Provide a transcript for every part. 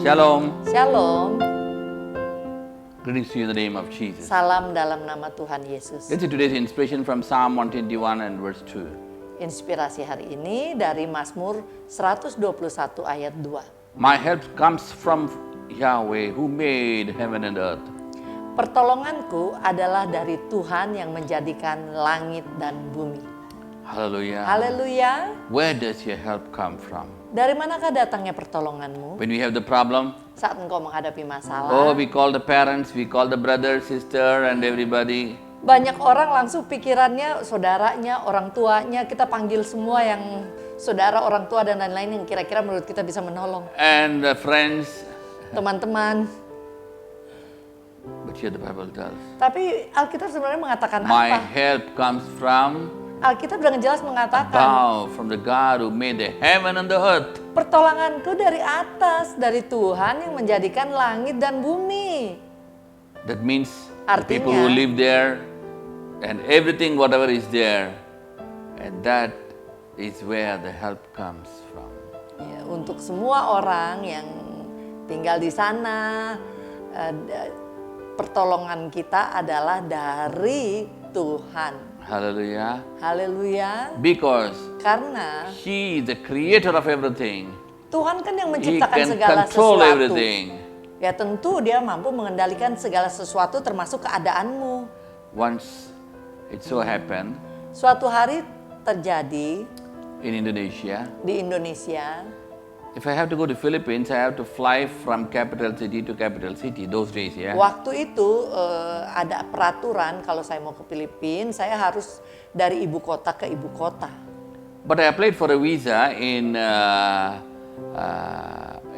Shalom. Shalom. Greetings to you in the name of Jesus. Salam dalam nama Tuhan Yesus. Let's see today's inspiration from Psalm 121 and verse 2. Inspirasi hari ini dari Mazmur 121 ayat 2. My help comes from Yahweh who made heaven and earth. Pertolonganku adalah dari Tuhan yang menjadikan langit dan bumi. Hallelujah. Haleluya. Where does your help come from? Dari manakah datangnya pertolonganmu? When we have the problem, Saat engkau menghadapi masalah. we call the parents, we call the brother, sister and everybody. Banyak orang langsung pikirannya saudaranya, orang tuanya, kita panggil semua yang saudara, orang tua dan lain-lain yang kira-kira menurut kita bisa menolong. And friends. Teman-teman. But here the Bible tells. Tapi Alkitab sebenarnya mengatakan My apa? help comes from Alkitab dengan jelas mengatakan above, from the God who made the heaven and the earth. pertolonganku dari atas, dari Tuhan yang menjadikan langit dan bumi. That means the Artinya, people who live there and everything whatever is there, and that is where the help comes from. ya, untuk semua orang yang tinggal di sana, pertolongan kita adalah dari Tuhan. Hallelujah. Haleluya. Because Karena He is the creator of everything. Tuhan kan yang He menciptakan can segala control sesuatu. everything. Ya tentu dia mampu mengendalikan segala sesuatu termasuk keadaanmu. Once it so happened Suatu hari terjadi in Indonesia, di Indonesia, if I have to go to Philippines, I have to fly from capital city to capital city those days, yeah. waktu itu ada peraturan kalau saya mau ke Filipina, saya harus dari ibu kota ke ibu kota. But I applied for a visa in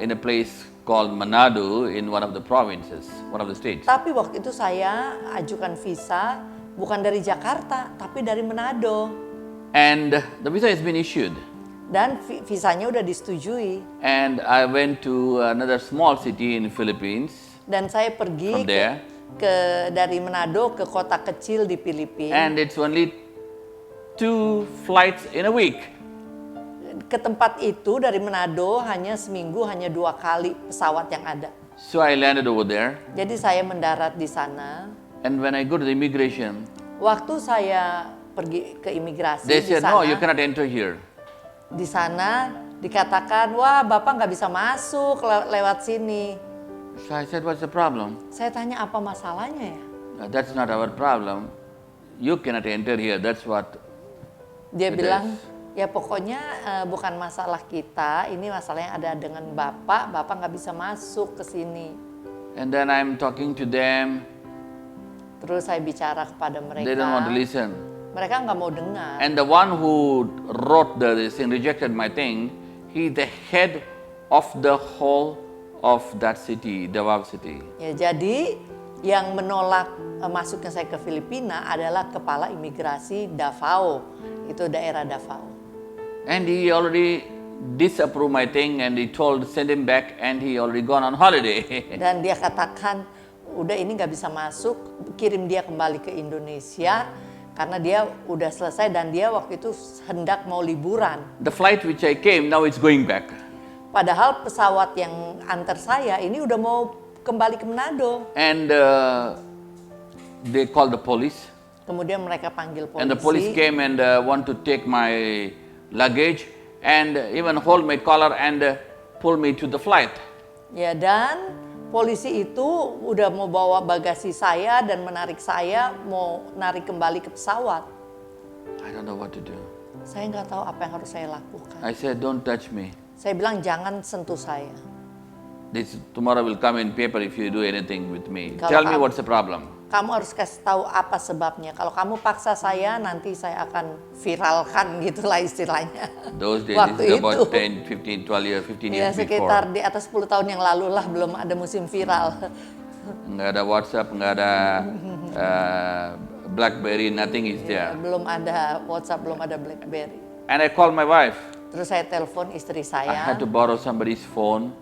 a place called Manado in one of the provinces, one of the states. Tapi waktu itu saya ajukan visa bukan dari Jakarta, tapi dari Manado. And the visa has been issued. Dan visanya udah disetujui. And I went to another small city in Philippines. Dan saya pergi From there. dari Manado ke kota kecil di Filipina. And it's only 2 flights in a week. Ke tempat itu dari Manado hanya seminggu, hanya 2 kali pesawat yang ada. So I landed over there. Jadi saya mendarat di sana. And when I go to the immigration, Waktu saya pergi ke imigrasi they di said, sana, no, you cannot enter here. di sana dikatakan, wah Bapak nggak bisa masuk lewat sini. So I said, what's the problem? Saya tanya apa masalahnya ya? That's not our problem. You cannot enter here. That's what Dia it bilang, is. ya pokoknya bukan masalah kita, ini masalahnya ada dengan Bapak nggak bisa masuk ke sini. And then I'm talking to them. Terus saya bicara kepada mereka. They don't want to listen. Mereka nggak mau dengar. And the one who wrote this thing, rejected my thing, he the head of the whole of that city, Davao City. Ya, jadi yang menolak masuknya saya ke Filipina adalah kepala imigrasi Davao, itu daerah Davao. And he already disapproved my thing and he told send him back and he already gone on holiday. Dan dia katakan, udah ini nggak bisa masuk, kirim dia kembali ke Indonesia karena dia udah selesai dan dia waktu itu hendak mau liburan. The flight which I came, now it's going back. Padahal pesawat yang antar saya ini udah mau kembali ke Manado. And they called the police. Kemudian mereka panggil polisi. And the police came and want to take my luggage and even hold my collar and pull me to the flight. Ya, dan polisi itu udah mau bawa bagasi saya dan menarik saya, mau narik kembali ke pesawat. I don't know what to do. Saya nggak tahu apa yang harus saya lakukan. I said, don't touch me. Saya bilang jangan sentuh saya. This tomorrow will come in paper if you do anything with me. Kalau Tell me kamu- what's the problem. Kamu harus kasih tahu apa sebabnya. Kalau kamu paksa saya, nanti saya akan viralkan gitulah istilahnya. Those days, Waktu this is about itu. 10, 15, 12 years, 15 Ya years sekitar before. di atas 10 tahun yang lalu lah, belum ada musim viral. Nggak ada WhatsApp, nggak ada BlackBerry, nothing is there. Belum ada WhatsApp, belum ada BlackBerry. And I called my wife. Terus saya telepon istri I saya. had to borrow somebody's phone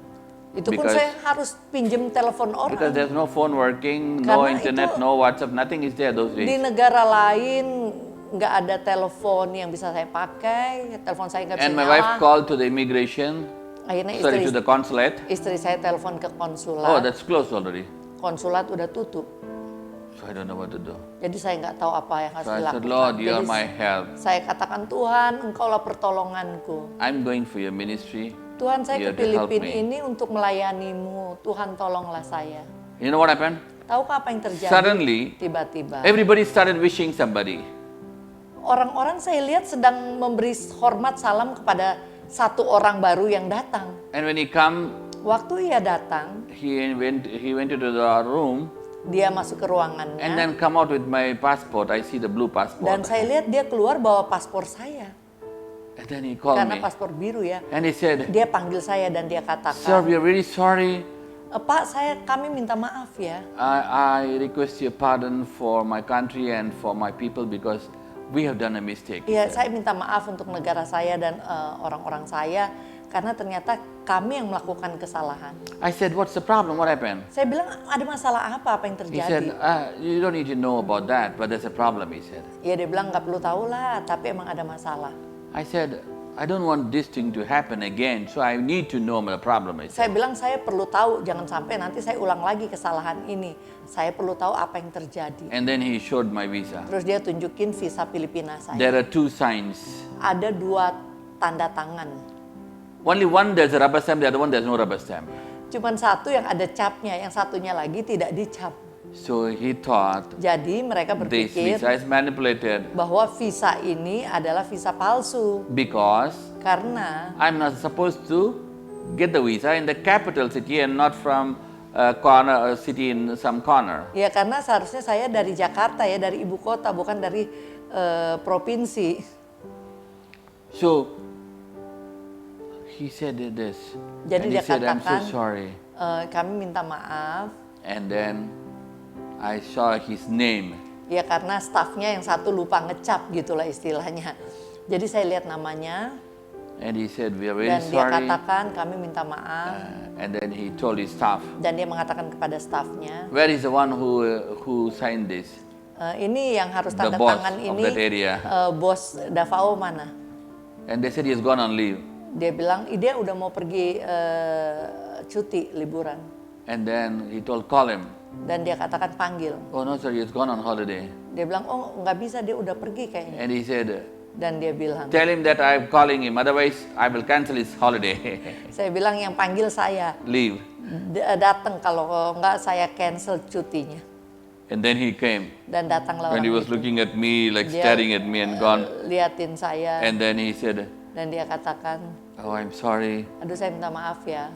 Itu pun because- saya harus pinjem telepon because orang. there's no phone working, no Karena internet, itu- no WhatsApp, nothing is there those Di days. negara lain nggak ada telepon yang bisa saya pakai, telepon saya nggak bisa And my wife nyala. called to the immigration. Akhirnya Sorry, to the consulate. istri saya telepon ke Oh, konsulat. that's closed already. Konsulat udah tutup. So I don't know what to do. Jadi saya nggak tahu apa yang harus So I said, dilakukan. Lord, you are Jadi my help. saya katakan, Tuhan, Engkaulah pertolonganku. I'm going for your ministry. Tuhan, saya You ke have to help Filipina me. ini untuk melayanimu. Tuhan, tolonglah saya. You know what happened? Tahukah apa yang terjadi? Suddenly, Tiba-tiba. everybody started wishing somebody. Orang-orang saya lihat sedang memberi hormat salam kepada satu orang baru yang datang. And when he come, Waktu ia datang, he went into the room dia masuk ke and ruangannya. then come out with my passport. I see the blue Dan passport. saya lihat dia keluar bawa paspor saya. And then he called Karena me. paspor biru ya. And he said, Dia panggil saya dan dia Sir, katakan, we are really sorry. Pak, kami minta maaf ya. I request your pardon for my country and for my people because we have done a mistake. he Iya, said. saya minta maaf untuk negara saya dan orang-orang saya karena ternyata kami yang melakukan kesalahan. I said, what's the problem? What happened? Saya bilang, ada masalah apa yang He said, terjadi? you don't need to know about that, but there's a problem, he said. Ya dia bilang nggak perlu tahu lah, tapi emang ada masalah. I said, I don't want this thing to happen again, so I need to know the problem, I Saya said. bilang saya perlu tahu, jangan sampai nanti saya ulang lagi kesalahan ini. Saya perlu tahu apa yang terjadi. And then he showed my visa. Terus dia tunjukin visa Filipina saya. There are 2 signs. Ada 2 tanda tangan. Only one there's a rubber stamp, the other one there's no rubber stamp. Cuman satu yang ada capnya, yang satunya lagi tidak dicap. So he thought Jadi mereka this berpikir visa is manipulated bahwa visa ini adalah visa palsu. because Karena I'm not supposed to get the visa in the capital city and not from a city in some corner. ya karena seharusnya saya dari Jakarta ya, dari ibu kota, bukan dari provinsi. So he said this. Jadi And he dia said, I'm so katakan, sorry. Kami minta maaf. And then I saw his name. Ya karena stafnya yang satu lupa ngecap gitulah istilahnya. Jadi saya lihat namanya And he said, we are very dan dia sorry. katakan kami minta maaf. And then he told his staff, Dan dia mengatakan kepada stafnya, where is the one who signed this? Ini yang harus The tanda boss tangan of ini that area. Bos Davao mana? And they said he's gone on leave. Dia bilang, dia udah mau pergi cuti liburan. And then he told, call him. Dan dia katakan panggil. Oh no sir, he's gone on holiday. Dia bilang, oh nggak bisa, dia udah pergi kayaknya. And he said, Dan dia bilang, tell him that I'm calling him, otherwise I will cancel his holiday. saya bilang yang panggil saya, Leave. datang kalau nggak saya cancel cutinya. And then he came. Dan datanglah And orang he was itu. looking at me, like Dia, staring at me and gone. Liatin saya. And then he said, Dan dia katakan, oh, I'm sorry. aduh saya minta maaf ya.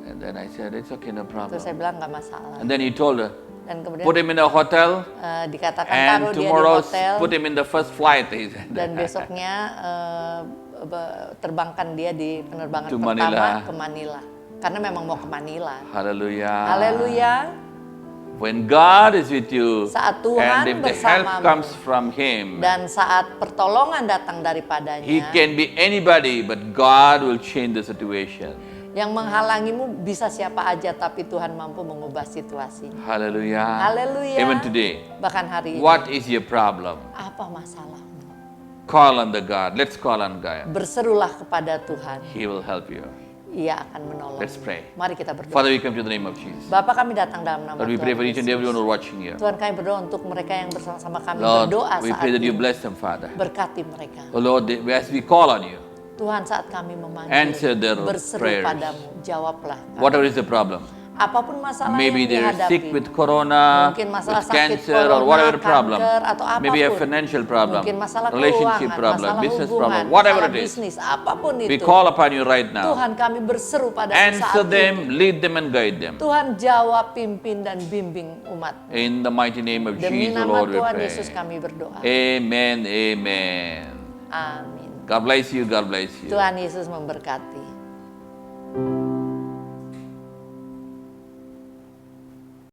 And then I said, it's okay, no Terus saya problem. bilang nggak masalah. And then he told her, Dan kemudian put him in a hotel dikatakan and taruh dia di tomorrow hotel. put him in the first flight, he said. Dan besoknya terbangkan dia di penerbangan To pertama Manila. ke Manila. Karena memang mau ke Manila. Hallelujah. Haleluya. When God is with you, Saat Tuhan and if the help bersamamu, comes from Him, Dan saat pertolongan datang daripadanya, He can be anybody, but God will change the situation. yang menghalangimu bisa siapa aja, tapi Tuhan mampu mengubah situasinya. Hallelujah. Haleluya. Even today, Bahkan hari ini, what is your problem? apa masalahmu? Call on the God. Let's call on God. Berserulah kepada Tuhan, He will help you. Ia akan menolong. Let's pray. Mari kita berdoa. Father, we come to the name of Jesus. Bapa, kami datang dalam nama Lord, we pray Tuhan for each and Yesus. everyone who are watching here. Tuhan, kami berdoa untuk mereka yang bersama-sama kami Lord, berdoa we saat pray that you ini. bless them, Father. Berkati mereka. Oh Lord, as we call on you, Tuhan, saat kami memanggil, Answer their berseru prayers. padamu, jawablah. whatever is the problem, Apapun masalah maybe yang they're dihadapi, sick with corona, mungkin masalah with sakit cancer, or corona, whatever problem, kanker, atau maybe a apapun. financial problem, mungkin masalah relationship keuangan, problem, masalah business hubungan, problem, whatever masalah it is. bisnis, apapun We itu. call upon you right now. Tuhan, kami berseru padamu Answer saat them, ini. lead them, and guide them. Tuhan, jawab, pimpin, dan bimbing umat. In the mighty name of Demi Jesus, nama Lord, we Tuhan pray. Yesus kami berdoa. Amen, amen. Amin. God bless you, God bless you. Tuhan Yesus memberkati.